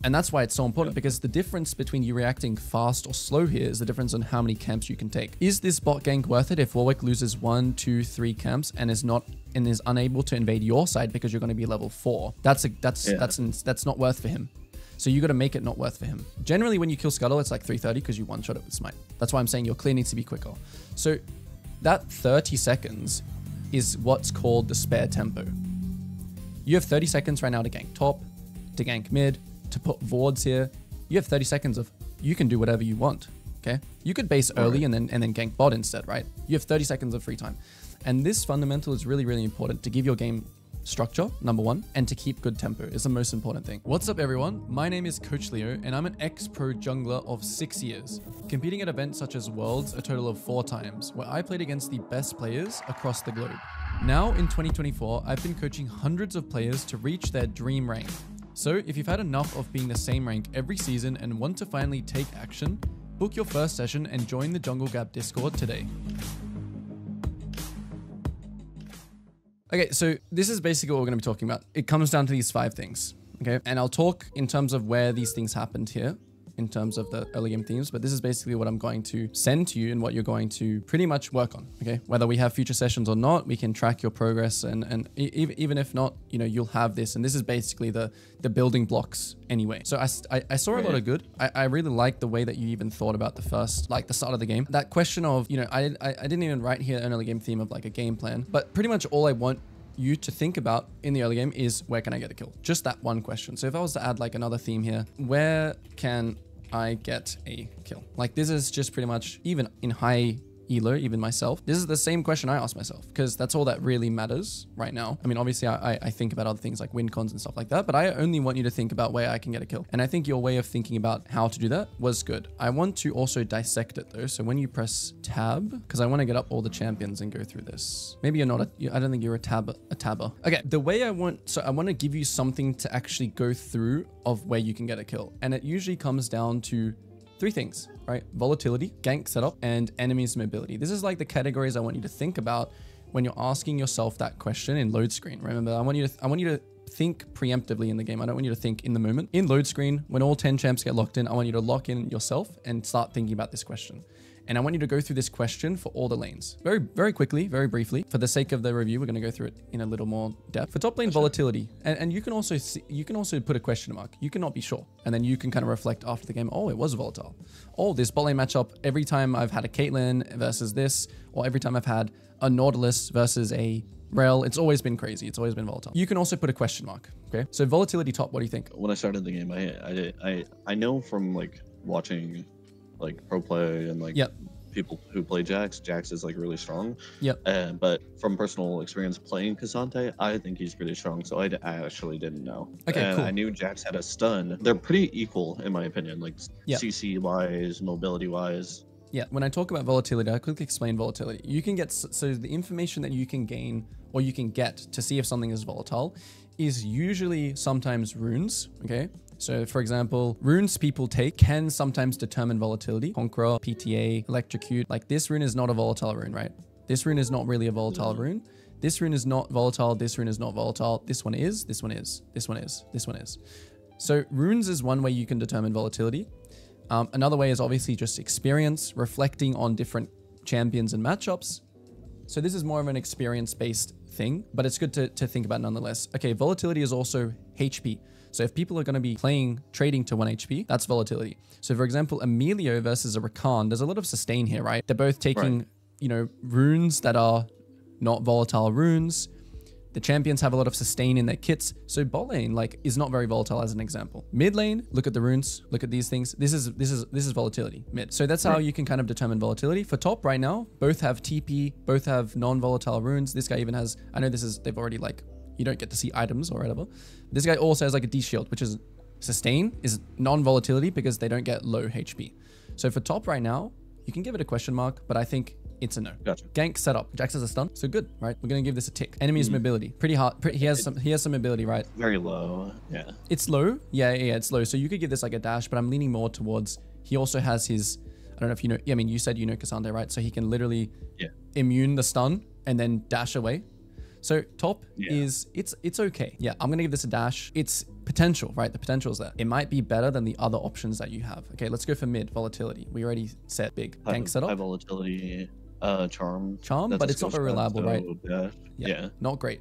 And that's why it's so important, because the difference between you reacting fast or slow here is the difference on how many camps you can take. Is this bot gank worth it if Warwick loses 1, 2, 3 camps and is unable to invade your side because you're going to be level 4? That's not worth for him. So you got to make it not worth for him. Generally, when you kill Scuttle, it's like 330 because you one-shot it with Smite. That's why I'm saying your clear needs to be quicker. So that 30 seconds is what's called the spare tempo. You have 30 seconds right now to gank top, to gank mid, to put wards here. You have 30 seconds of, you can do whatever you want, okay? You could base early and then gank bot instead, right? You have 30 seconds of free time. And this fundamental is really, really important to give your game structure, number one, and to keep good tempo is the most important thing. What's up everyone? My name is Coach Leo and I'm an ex-pro jungler of 6 years, competing at events such as Worlds a total of 4 times, where I played against the best players across the globe. Now in 2024, I've been coaching hundreds of players to reach their dream rank. So if you've had enough of being the same rank every season and want to finally take action, book your first session and join the Jungle Gap Discord today. Okay, so this is basically what we're going to be talking about. It comes down to these 5 things, okay? And I'll talk in terms of where these things happened here, in terms of the early game themes, but this is basically what I'm going to send to you and what you're going to pretty much work on, okay? Whether we have future sessions or not, we can track your progress, and even if not, you know, you'll have this, and this is basically the building blocks anyway. So I saw a lot of good. I really like the way that you even thought about the first, like the start of the game. That question of, you know, I didn't even write here an early game theme of like a game plan, but pretty much all I want you to think about in the early game is, where can I get a kill? Just that one question. So if I was to add like another theme here, where can I get a kill? Like this is just pretty much, even in high elo, even myself, this is the same question I ask myself, because that's all that really matters right now. I mean, obviously I think about other things like win cons and stuff like that, but I only want you to think about where I can get a kill. And I think your way of thinking about how to do that was good. I want to also dissect it though. So when you press tab, because I want to get up all the champions and go through this. Maybe you're not, I don't think you're a tabber. Okay, the way I want to give you something to actually go through of where you can get a kill. And it usually comes down to 3 things, right? Volatility, gank setup, and enemy's mobility. This is like the categories I want you to think about when you're asking yourself that question in load screen. Remember, I want you to think preemptively in the game. I don't want you to think in the moment. In load screen, when all 10 champs get locked in, I want you to lock in yourself and start thinking about this question. And I want you to go through this question for all the lanes. Very, very quickly, very briefly. For the sake of the review, we're going to go through it in a little more depth. For top lane volatility, and you can also put a question mark. You cannot be sure. And then you can kind of reflect after the game, oh, it was volatile. Oh, this bot lane matchup, every time I've had a Caitlyn versus this, or every time I've had a Nautilus versus a Rel, it's always been crazy. It's always been volatile. You can also put a question mark, okay? So volatility top, what do you think? When I started the game, I know from like watching like pro play and like people who play Jax is like really strong. But from personal experience playing Cassante, I think he's pretty strong. So I actually didn't know. Okay, cool. I knew Jax had a stun. They're pretty equal in my opinion, like CC wise, mobility wise. Yeah, when I talk about volatility, I'll quickly explain volatility. You can get, so the information that you can gain or you can get to see if something is volatile is usually sometimes runes, okay? So for example, runes people take can sometimes determine volatility. Conqueror, PTA, Electrocute. Like this rune is not a volatile rune, right? This rune is not really a volatile rune. This rune is not volatile. This rune is not volatile. This one is, this one is, this one is, this one is. So runes is one way you can determine volatility. Another way is obviously just experience, reflecting on different champions and matchups. So this is more of an experience-based thing, but it's good to think about nonetheless. Okay, volatility is also HP. So if people are going to be trading to 1 HP, that's volatility. So for example, Emilio versus a Rakan, there's a lot of sustain here, right? They're both taking, you know, runes that are not volatile runes. The champions have a lot of sustain in their kits. So bot lane, like, is not very volatile as an example. Mid lane, look at the runes, look at these things. This is volatility, mid. So that's how you can kind of determine volatility. For top right now, both have TP, both have non-volatile runes. This guy even has, I know they've already like, you don't get to see items or whatever. This guy also has like a D shield, which is sustain, is non-volatility because they don't get low HP. So for top right now, you can give it a question mark, but I think it's a no. Gotcha. Gank setup. Jax has a stun. So good, right? We're going to give this a tick. Enemy's mobility. Pretty hard. He has some mobility, right? Very low. Yeah. It's low. Yeah, it's low. So you could give this like a dash, but I'm leaning more towards, he also has his, I don't know if you know, I mean, you said you know Cassandre, right? So he can literally immune the stun and then dash away. So top is, it's okay. Yeah, I'm gonna give this a dash. It's potential, right? The potential is there. It might be better than the other options that you have. Okay, let's go for mid, volatility. We already said big. Gank setup. High volatility, charm. But it's not very reliable, so, right? Yeah, not great.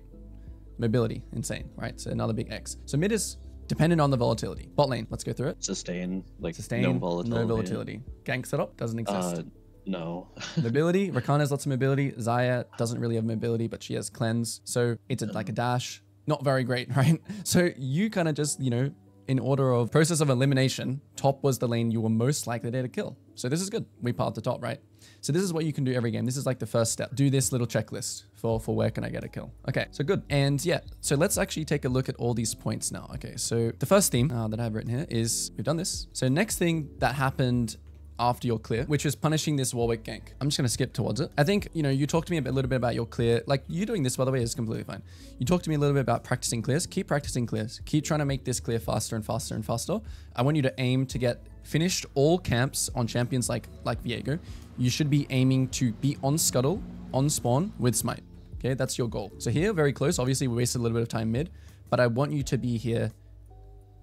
Mobility, insane, right? So another big X. So mid is dependent on the volatility. Bot lane, let's go through it. Sustain, like sustain, no volatility. Gank setup doesn't exist. No. Mobility, Rakan has lots of mobility. Xayah doesn't really have mobility, but she has cleanse. So it's like a dash. Not very great, right? So you kind of just, you know, in order of process of elimination, top was the lane you were most likely to kill. So this is good. We part the top, right? So this is what you can do every game. This is like the first step. Do this little checklist for where can I get a kill. Okay, so good. And yeah, so let's actually take a look at all these points now. Okay, so the first theme that I have written here is we've done this. So next thing that happened after your clear, which is punishing this Warwick gank. I'm just going to skip towards it. I think, you know, you talked to me a little bit about your clear. Like you doing this, by the way, is completely fine. You talked to me a little bit about practicing clears. Keep practicing clears. Keep trying to make this clear faster and faster and faster. I want you to aim to get finished all camps on champions like Viego. You should be aiming to be on scuttle, on spawn with smite. Okay, that's your goal. So here, very close. Obviously, we wasted a little bit of time mid, but I want you to be here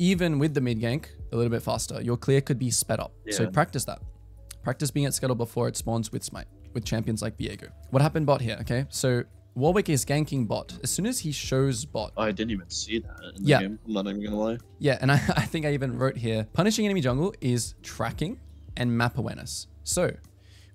even with the mid gank a little bit faster. Your clear could be sped up. Yeah. So practice that. Practice being at scuttle before it spawns with smite, with champions like Viego. What happened bot here? Okay, so Warwick is ganking bot. As soon as he shows bot. Oh, I didn't even see that in the game. I'm not even gonna lie. Yeah, and I think I even wrote here, punishing enemy jungle is tracking and map awareness. So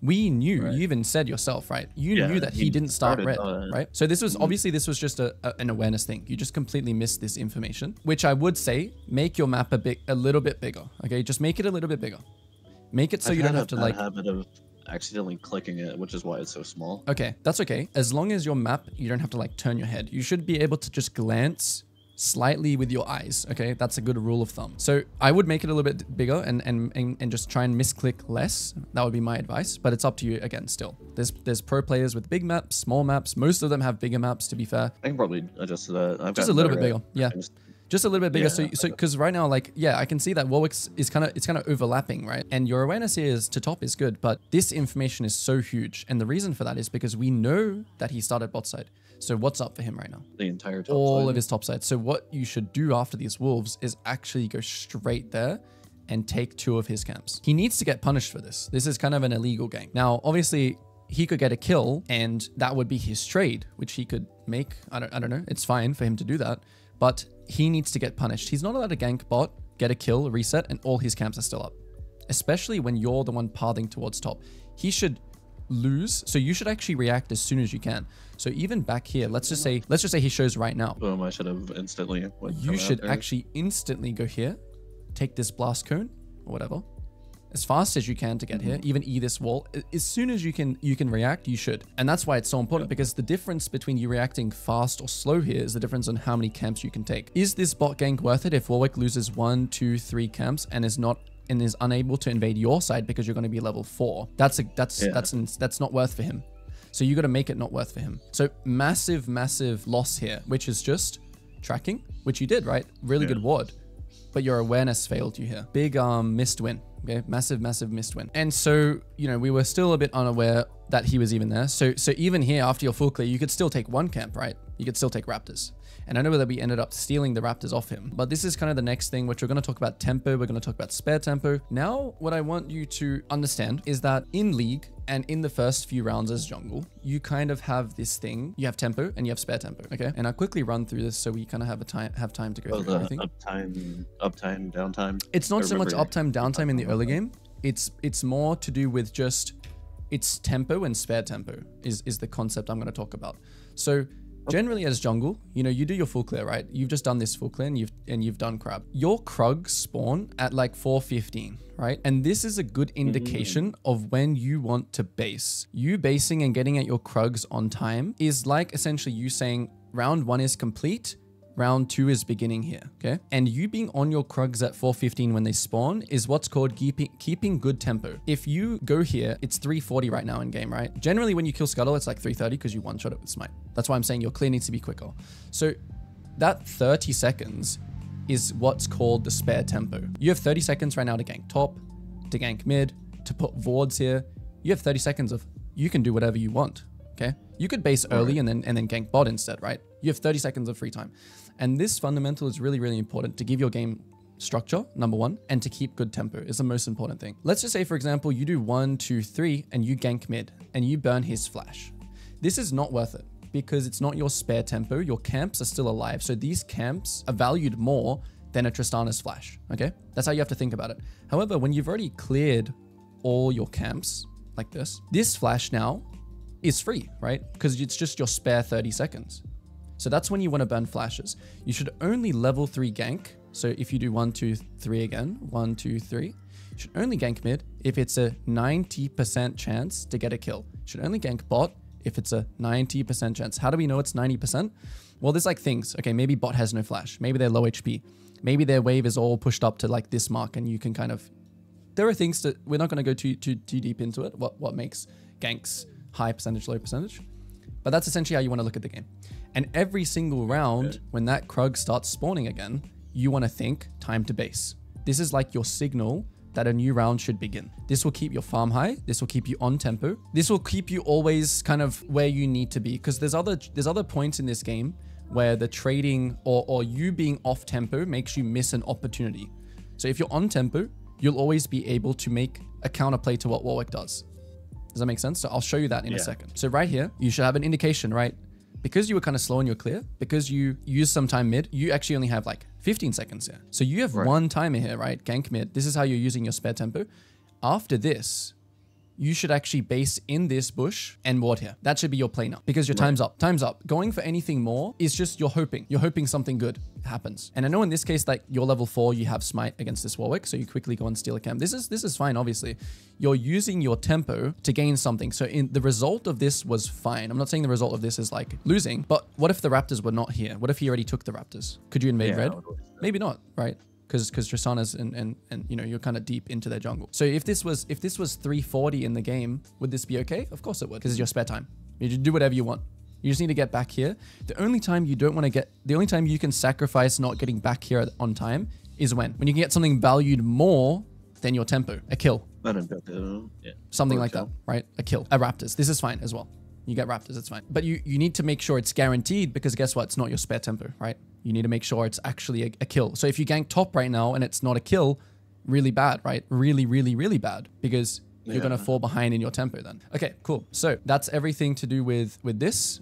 we knew, you even said yourself, right? You knew that he didn't start red, right? So this was, obviously this was just an awareness thing. You just completely missed this information, which I would say, make your map a little bit bigger, okay? Just make it a little bit bigger. Make it so you don't have to like... habit of accidentally clicking it, which is why it's so small. Okay, that's okay. As long as your map, you don't have to like turn your head. You should be able to just glance slightly with your eyes, okay? That's a good rule of thumb. So I would make it a little bit bigger and just try and misclick less. That would be my advice, but it's up to you again still. There's pro players with big maps, small maps. Most of them have bigger maps, to be fair. I can probably adjust to that. Just a little bit bigger, yeah. Just a little bit bigger. So because right now, like, yeah, I can see that Warwick's is kind of overlapping, right? And your awareness here is to top is good, but this information is so huge. And the reason for that is because we know that he started bot side. So what's up for him right now? The entire top All side. of his top side. So what you should do after these wolves is actually go straight there and take 2 of his camps. He needs to get punished for this. This is kind of an illegal gank. Now, obviously, he could get a kill and that would be his trade, which he could make. I don't know. It's fine for him to do that, but he needs to get punished. He's not allowed to gank bot, get a kill, reset, and all his camps are still up. Especially when you're the one pathing towards top. He should lose, so you should actually react as soon as you can. So even back here, let's just say he shows right now. Boom, I should have instantly you should actually instantly go here, take this blast cone or whatever, as fast as you can to get here, even E this wall. As soon as you can react, you should. And that's why it's so important, because the difference between you reacting fast or slow here is the difference on how many camps you can take. Is this bot gank worth it if Warwick loses 1, 2, 3 camps and is unable to invade your side because you're going to be level 4? That's not worth for him. So you got to make it not worth for him. So massive loss here, which is just tracking, which you did, right? Really good ward, but your awareness failed you here. Big missed win. Okay, massive missed win. And so, you know, we were still a bit unaware that he was even there. So even here, after your full clear, you could still take 1 camp, right? You could still take Raptors. And I know that we ended up stealing the Raptors off him, but this is kind of the next thing, which we're going to talk about tempo. We're going to talk about spare tempo. Now, what I want you to understand is that in League and in the first few rounds as jungle, you kind of have this thing. You have tempo and you have spare tempo, okay? And I'll quickly run through this so we kind of have time to go through everything. Uptime, downtime. It's not so much uptime, downtime in the early game. It's more to do with just it's tempo and spare tempo is the concept I'm going to talk about. So generally as jungle, you know, you do your full clear, right? You've just done this full clear and you've done crab. Your Krugs spawn at like 4:15, right? And this is a good indication of when you want to base. You basing and getting at your Krugs on time is like essentially you saying round 1 is complete, round 2 is beginning here, okay? And you being on your Krugs at 4:15 when they spawn is what's called keeping good tempo. If you go here, it's 3:40 right now in game, right? Generally, when you kill Scuttle, it's like 3:30 because you one-shot it with Smite. That's why I'm saying your clear needs to be quicker. So that 30 seconds is what's called the spare tempo. You have 30 seconds right now to gank top, to gank mid, to put wards here. You have 30 seconds of, you can do whatever you want, okay? You could base early and then gank bot instead, right? You have 30 seconds of free time. And this fundamental is really, really important to give your game structure, number one, and to keep good tempo is the most important thing. Let's just say, for example, you do 1, 2, 3, and you gank mid, and you burn his flash. This is not worth it because it's not your spare tempo. Your camps are still alive. So these camps are valued more than a Tristana's flash, okay? That's how you have to think about it. However, when you've already cleared all your camps like this flash now is free, right? Because it's just your spare 30 seconds. So that's when you want to burn flashes. You should only level 3 gank. So if you do 1, 2, 3 again, 1, 2, 3, you should only gank mid if it's a 90% chance to get a kill. You should only gank bot if it's a 90% chance. How do we know it's 90%? Well, there's like things. Okay, maybe bot has no flash. Maybe they're low HP. Maybe their wave is all pushed up to like this mark and you can kind of... There are things that we're not going to go too deep into it. What makes ganks high percentage, low percentage. But that's essentially how you want to look at the game. And every single round, when that Krug starts spawning again, you want to think time to base. This is like your signal that a new round should begin. This will keep your farm high. This will keep you on tempo. This will keep you always kind of where you need to be, because there's other points in this game where the trading or you being off tempo makes you miss an opportunity. So if you're on tempo, you'll always be able to make a counterplay to what Warwick does. Does that make sense? So I'll show you that in a second. So right here, you should have an indication, right? Because you were kind of slow in your clear, because you used some time mid, you actually only have like 15 seconds here. So you have one timer here, right? Gank mid. This is how you're using your spare tempo. After this, you should actually base in this bush and ward here. That should be your play now because your time's up. Time's up. Going for anything more is just you're hoping. You're hoping something good happens. And I know in this case, like you're level 4, you have smite against this Warwick, so you quickly go and steal a camp. This is fine, obviously. You're using your tempo to gain something. So in the result of this was fine. I'm not saying the result of this is like losing, but what if the Raptors were not here? What if he already took the Raptors? Could you invade red? Maybe not, right? Because Tristana's and you know, you're kind of deep into their jungle. So if this was 340 in the game, would this be okay? Of course it would, because it's your spare time. You just do whatever you want. You just need to get back here. The only time you don't want to get, the only time you can sacrifice not getting back here on time is when you can get something valued more than your tempo, a kill. Something like that, right? A kill, a Raptors. This is fine as well. You get Raptors, it's fine. But you need to make sure it's guaranteed, because guess what? It's not your spare tempo, right? You need to make sure it's actually a kill. So if you gank top right now and it's not a kill, really bad, right? Really, really, really bad, because you're going to fall behind in your tempo then. Okay, cool. So that's everything to do with this,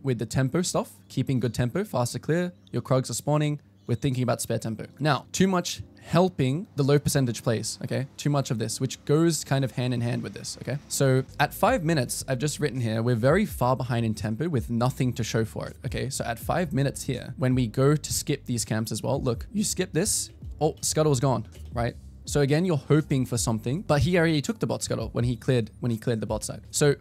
with the tempo stuff, keeping good tempo, faster clear, your Krugs are spawning, we're thinking about spare tempo. Now, too much helping the low percentage plays, okay? Too much of this, which goes kind of hand in hand with this, okay? So at 5 minutes, I've just written here, we're very far behind in tempo with nothing to show for it, okay? So at 5 minutes here, when we go to skip these camps as well, look, you skip this, oh, Scuttle's gone, right? So again, you're hoping for something, but he already took the bot Scuttle when he cleared the bot side. So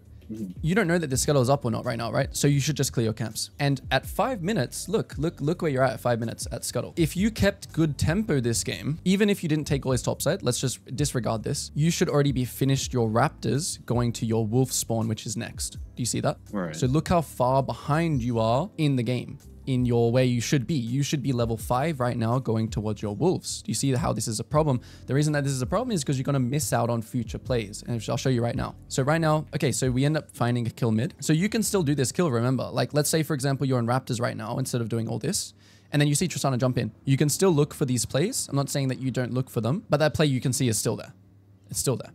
you don't know that the Scuttle is up or not right now, right? So you should just clear your camps. And at 5 minutes, look where you're at 5 minutes at Scuttle. If you kept good tempo this game, even if you didn't take all his top side, let's just disregard this. You should already be finished your Raptors going to your Wolf spawn, which is next. Do you see that? Right. So look how far behind you are in the game. In your where you should be. You should be level 5 right now going towards your Wolves. Do you see how this is a problem? The reason that this is a problem is because you're going to miss out on future plays. And I'll show you right now. So right now, okay, so we end up finding a kill mid. So you can still do this kill, remember. Like, let's say, for example, you're in Raptors right now instead of doing all this. And then you see Tristana jump in. You can still look for these plays. I'm not saying that you don't look for them, but that play you can see is still there. It's still there.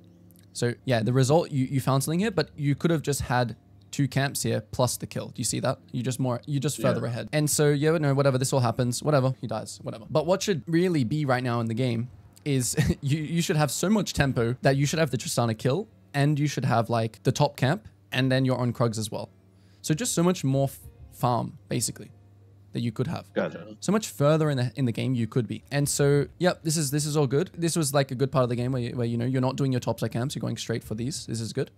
So yeah, the result, you found something here, but you could have just had 2 camps here plus the kill. Do you see that? You just further ahead. And so yeah, no, whatever, this all happens, whatever, he dies, whatever. But what should really be right now in the game is you should have so much tempo that you should have the Tristana kill, and you should have like the top camp, and then you're on Krugs as well. So just so much more farm basically that you could have. Gotcha. So much further in the game you could be. And so yeah, this is all good. This was like a good part of the game where you know, you're not doing your top side camps, you're going straight for these. This is good.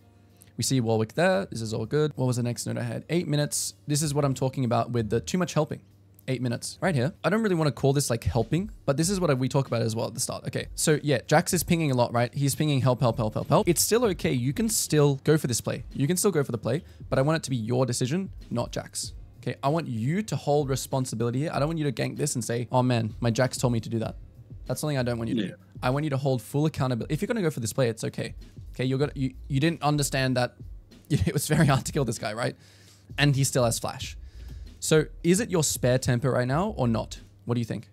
We see Warwick there. This is all good. What was the next note I had? 8 minutes. This is what I'm talking about with the too much helping. 8 minutes. Right here. I don't really want to call this like helping, but this is what we talk about as well at the start. Okay. So yeah, Jax is pinging a lot, right? He's pinging help, help, help, help, help. It's still okay. You can still go for this play. You can still go for the play, but I want it to be your decision, not Jax. Okay. I want you to hold responsibility here. I don't want you to gank this and say, oh man, my Jax told me to do that. That's something I don't want you to do. I want you to hold full accountability. If you're going to go for this play, it's okay. Okay, you didn't understand that it was very hard to kill this guy, right? and he still has flash. So is it your spare tempo right now or not? What do you think?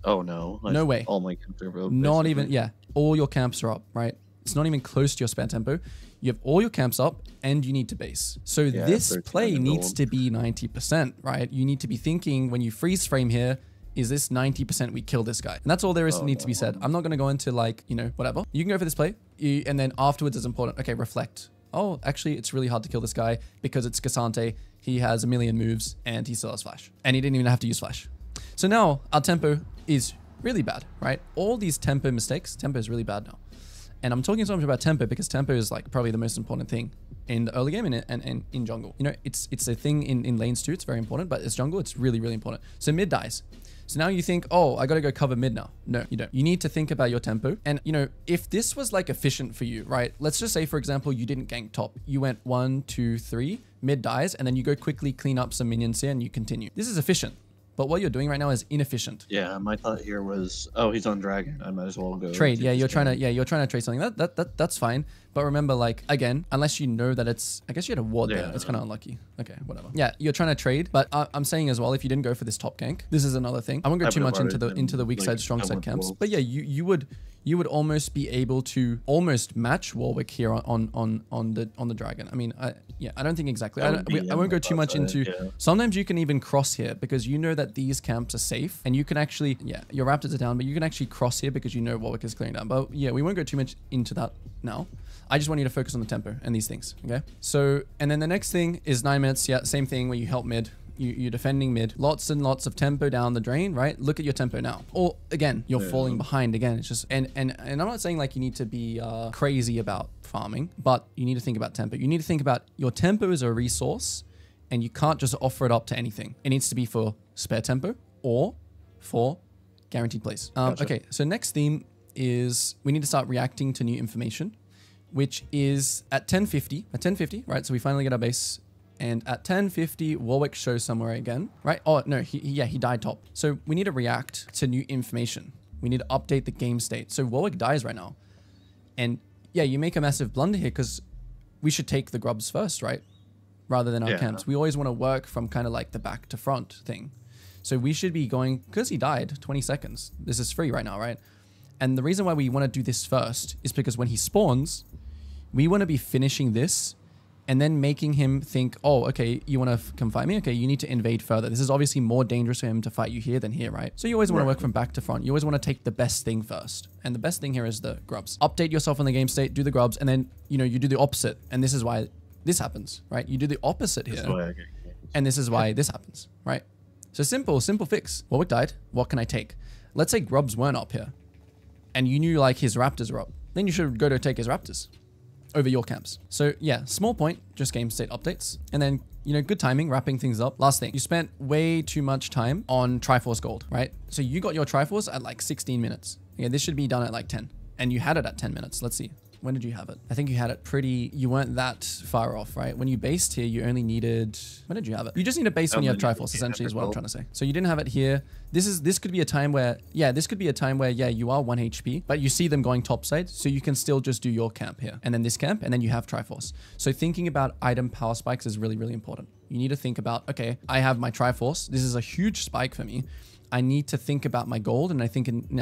Oh no. No way. All my camps are up. Not even, yeah. All your camps are up, right? It's not even close to your spare tempo. You have all your camps up and you need to base. So this play needs to be 90%, right? You need to be thinking when you freeze frame here, is this 90% we kill this guy? And that's all there is to be said. I'm not going to go into like, you know, whatever. You can go for this play and then afterwards is important. Okay, reflect. Oh, actually, it's really hard to kill this guy because it's Cassante. He has a million moves and he still has flash. And he didn't even have to use flash. So now our tempo is really bad, right? All these tempo mistakes, tempo is really bad now. And I'm talking so much about tempo because tempo is like probably the most important thing in the early game and in jungle. You know, it's a thing in lanes too. It's very important, but as jungle, it's really, really important. So mid dies. So now you think, oh, I got to go cover mid now. No, you don't. You need to think about your tempo. And, you know, if this was like efficient for you, right? Let's just say, for example, you didn't gank top. You went 1, 2, 3, mid dies, and then you go quickly clean up some minions here and you continue. This is efficient. But what you're doing right now is inefficient. Yeah, my thought here was, oh, he's on dragon. I might as well go trade. Yeah, you're trying to trade something. That's fine. But remember, like, again, unless you know that it's, I guess you had a ward there. It's kind of unlucky. Okay, whatever. Yeah, you're trying to trade. But I'm saying as well, if you didn't go for this top gank, this is another thing. I won't go too much into the weak side, strong side camps. But yeah, you would almost be able to almost match Warwick here on the dragon. I mean, I don't think exactly. I won't go too much into. Yeah. Sometimes you can even cross here because you know that these camps are safe, and you can actually, your Raptors are down, but you can actually cross here because you know Warwick is clearing down. But yeah, we won't go too much into that now. I just want you to focus on the tempo and these things. Okay. So, and then the next thing is 9 minutes. Yeah, same thing where you help mid. You're defending mid. Lots and lots of tempo down the drain, right? Look at your tempo now. Or again, you're falling behind again. It's just, and I'm not saying like you need to be crazy about farming, but you need to think about tempo. You need to think about your tempo as a resource and you can't just offer it up to anything. It needs to be for spare tempo or for guaranteed plays. Gotcha. Okay, so next theme is we need to start reacting to new information, which is at 10:50. At 10:50, right? So we finally get our base. And at 10:50, Warwick shows somewhere again, right? Oh, no, he died top. So we need to react to new information. We need to update the game state. So Warwick dies right now. And yeah, you make a massive blunder here because we should take the grubs first, right? Rather than our camps. We always want to work from kind of like the back to front thing. So we should be going, because he died 20 seconds. This is free right now, right? And the reason why we want to do this first is because when he spawns, we want to be finishing this and then making him think, oh, okay, you want to come fight me? Okay, you need to invade further. This is obviously more dangerous for him to fight you here than here, right? So you always want to work from back to front. You always want to take the best thing first. And the best thing here is the grubs. Update yourself on the game state, do the grubs, and then, you know, you do the opposite. And this is why this happens, right? You do the opposite here. And this is why this happens, right? So simple fix. Warwick died. What can I take? Let's say grubs weren't up here and you knew like his raptors are up. Then you should go to take his raptors over your camps. So yeah, small point, just game state updates. And then, you know, good timing, wrapping things up. Last thing, you spent way too much time on Triforce Gold, right? So you got your Triforce at like 16 minutes. Yeah, this should be done at like 10. And you had it at 10 minutes. Let's see. When did you have it? I think you had it pretty, you weren't that far off, right? When you based here, you only needed, when did you have it? You just need a base when you have Triforce, essentially is what I'm trying to say. So you didn't have it here. This could be a time where, yeah, you are 1 HP, but you see them going topside. So you can still just do your camp here and then this camp, and then you have Triforce. So thinking about item power spikes is really, really important. You need to think about, okay, I have my Triforce. This is a huge spike for me. I need to think about my gold, and I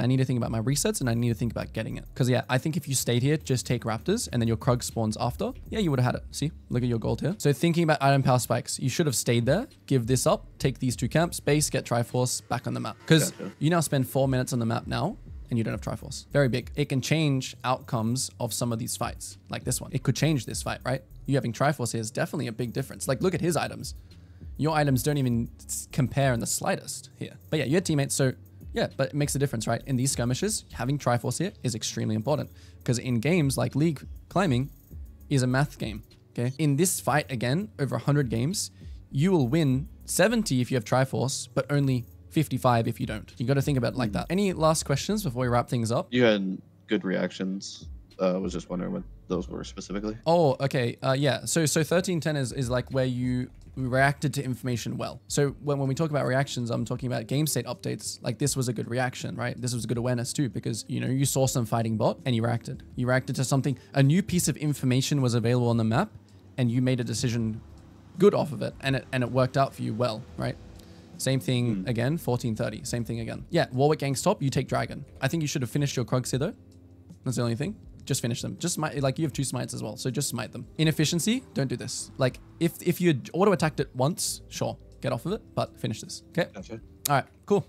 need to think about my resets, and I need to think about getting it. Because yeah, I think if you stayed here, just take raptors, and then your Krug spawns after, yeah, you would have had it. See, look at your gold here. So thinking about item power spikes, you should have stayed there, give this up, take these 2 camps, base, get Triforce, back on the map. Because you now spend 4 minutes on the map now, and you don't have Triforce. Very big. It can change outcomes of some of these fights, like this one. It could change this fight, right? You having Triforce here is definitely a big difference. Like, look at his items. Your items don't even compare in the slightest here. But yeah, you had teammates, so yeah, but it makes a difference, right? In these skirmishes, having Triforce here is extremely important because in games like League, climbing is a math game, okay? In this fight, again, over 100 games, you will win 70 if you have Triforce, but only 55 if you don't. You got to think about it like that. Any last questions before we wrap things up? You had good reactions. I was just wondering what those were specifically. Oh, okay. Yeah. So 1310 is like where you reacted to information well. So when we talk about reactions, I'm talking about game state updates. Like this was a good reaction, right? This was a good awareness too, because you know, you saw some fighting bot and you reacted. You reacted to something, a new piece of information was available on the map and you made a decision good off of it, and it worked out for you well, right? Same thing again, 1430. Same thing again. Yeah, Warwick Gang stop, you take Dragon. I think you should have finished your Krugs here though. That's the only thing. Just finish them. Just smite, like you have 2 smites as well, so just smite them. Inefficiency, don't do this. Like if you auto attacked it once, sure, get off of it, but finish this. Okay. Gotcha. All right, cool.